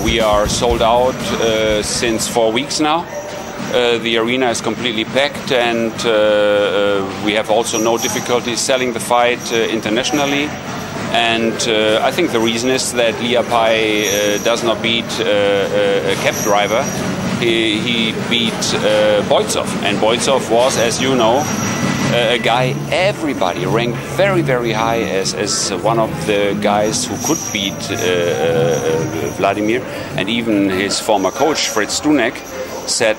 We are sold out since 4 weeks now. The arena is completely packed, and we have also no difficulty selling the fight internationally. And I think the reason is that Leapai does not beat a cab driver. He beat Boitsov, and Boitsov was, as you know, a guy everybody ranked very, very high as one of the guys who could beat Vladimir, and even his former coach Fritz Stunek said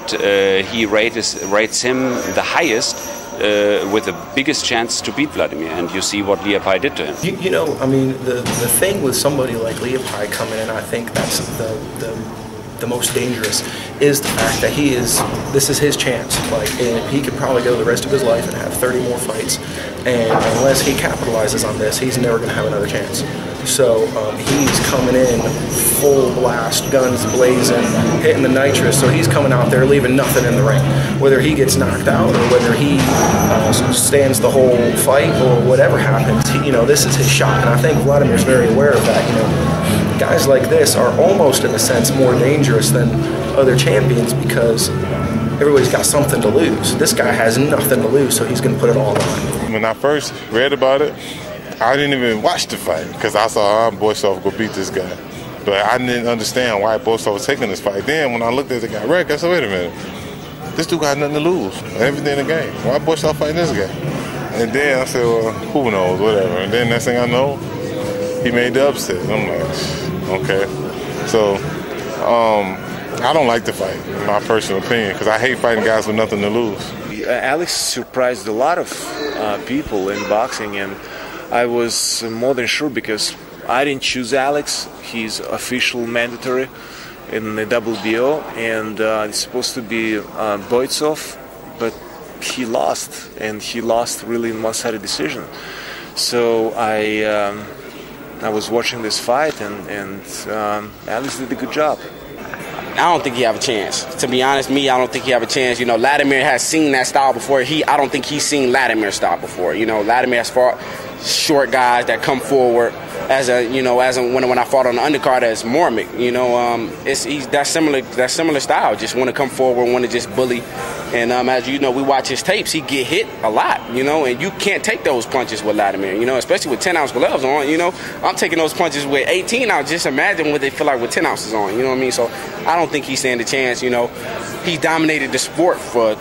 he rates him the highest with the biggest chance to beat Vladimir, and you see what Leapai did to him. You know, I mean, the thing with somebody like Leapai coming in, I think that's the most dangerous, is the fact that this is his chance. Like, and he could probably go the rest of his life and have 30 more fights, and unless he capitalizes on this, he's never going to have another chance. So he's coming in full blast, guns blazing, hitting the nitrous. So he's coming out there leaving nothing in the ring. Whether he gets knocked out or whether he stands the whole fight or whatever happens, this is his shot. And I think Vladimir's very aware of that. Guys like this are almost, in a sense, more dangerous than other champions because everybody's got something to lose. This guy has nothing to lose, so he's going to put it all on. When I first read about it, I didn't even watch the fight because I saw Boitsov go beat this guy. But I didn't understand why Boitsov was taking this fight. Then when I looked at the guy record, I said, wait a minute. This dude got nothing to lose. Everything in the game. Why Boitsov fighting this guy? And then I said, well, who knows, whatever. And then next thing I know, he made the upset. I'm like, okay. So I don't like the fight, in my personal opinion, because I hate fighting guys with nothing to lose. Alex surprised a lot of people in boxing, and I was more than sure because I didn't choose Alex. He's official mandatory in the WBO, and it's supposed to be Boitsov, but he lost, and he lost really in one-sided decision. So I was watching this fight, and Alex did a good job. I don't think he have a chance. To be honest, I don't think he have a chance. Vladimir has seen that style before. I don't think he's seen Vladimir's style before. Vladimir has fought short guys that come forward. When I fought on the undercard as Mormick, he's that similar style. Just want to come forward, want to just bully. And as you know, we watch his tapes. He get hit a lot, and you can't take those punches with Vladimir. Especially with 10-ounce gloves on. I'm taking those punches with 18 ounce. Just imagine what they feel like with 10 ounces on. You know what I mean? So I don't think he's standing a chance. He dominated the sport for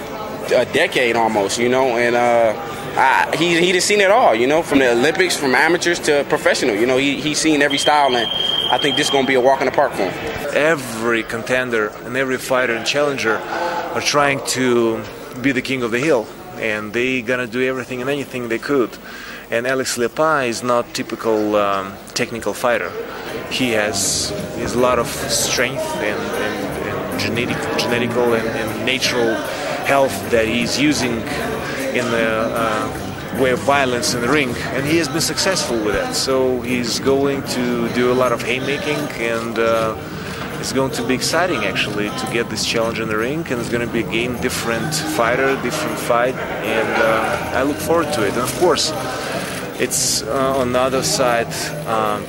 a decade almost. And he's seen it all, from the Olympics, from amateurs to professional. He's seen every style, and I think this is going to be a walk in the park for him. Every contender and every fighter and challenger are trying to be the king of the hill, and they gonna do everything and anything they could. And Alex Leapai is not typical technical fighter. He has a lot of strength and genetical and natural health that he's using in the way of violence in the ring, and he has been successful with that. So he's going to do a lot of haymaking, and it's going to be exciting actually to get this challenge in the ring, and it's going to be again different fighter, different fight, and I look forward to it. And of course, it's on the other side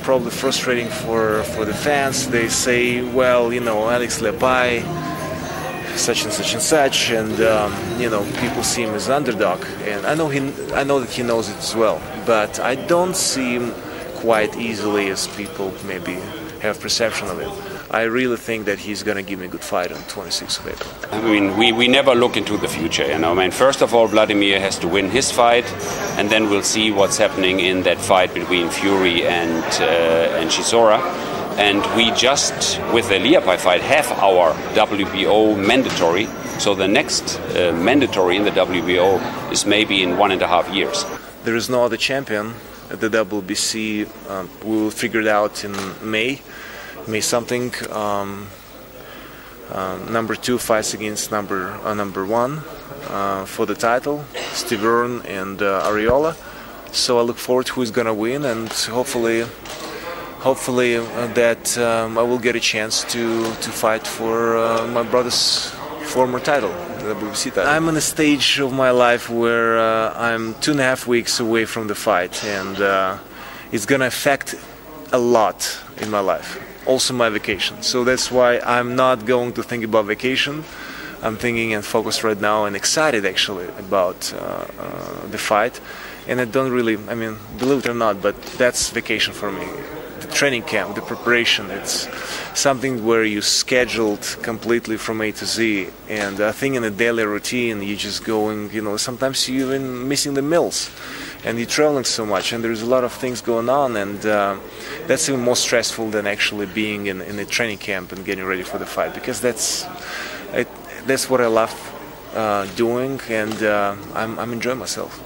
probably frustrating for the fans. They say, well, Alex Leapai, such and such and such, and people see him as underdog, and I know that he knows it as well, but I don't see him quite easily as people maybe have perception of him. I really think that he's going to give me a good fight on 26th of April. I mean, we never look into the future, first of all, Vladimir has to win his fight, and then we'll see what's happening in that fight between Fury and Chisora. And we just, with the Leapai fight, have our WBO mandatory. So the next mandatory in the WBO is maybe in 1.5 years. There is no other champion at the WBC. We will figure it out in May something. Number 2 fights against number 1 for the title, Steve Earn and Ariola. So I look forward to who's going to win, and hopefully that I will get a chance to fight for my brother's former title, the WBC title. I'm in a stage of my life where I'm 2.5 weeks away from the fight, and it's going to affect a lot in my life. also my vacation. So that's why I'm not going to think about vacation. I'm thinking and focused right now and excited actually about the fight. And I don't really, I mean, believe it or not, but that's vacation for me. The training camp, the preparation, it's something where you scheduled completely from A to Z. And I think in a daily routine, you're just going, you know, sometimes you're even missing the meals. And you're traveling so much, and there's a lot of things going on, and that's even more stressful than actually being in a training camp and getting ready for the fight, because that's what I love doing, and I'm enjoying myself.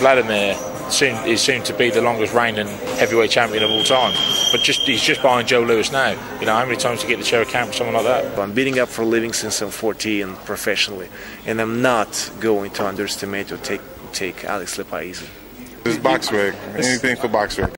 Vladimir is soon to be the longest reigning heavyweight champion of all time, but he's just behind Joe Louis now. You know, how many times do you get to chair a camp with someone like that? I'm beating up for a living since I'm 14 professionally, and I'm not going to underestimate or take Alex Leapai easy. It's box reg. Anything for box reg.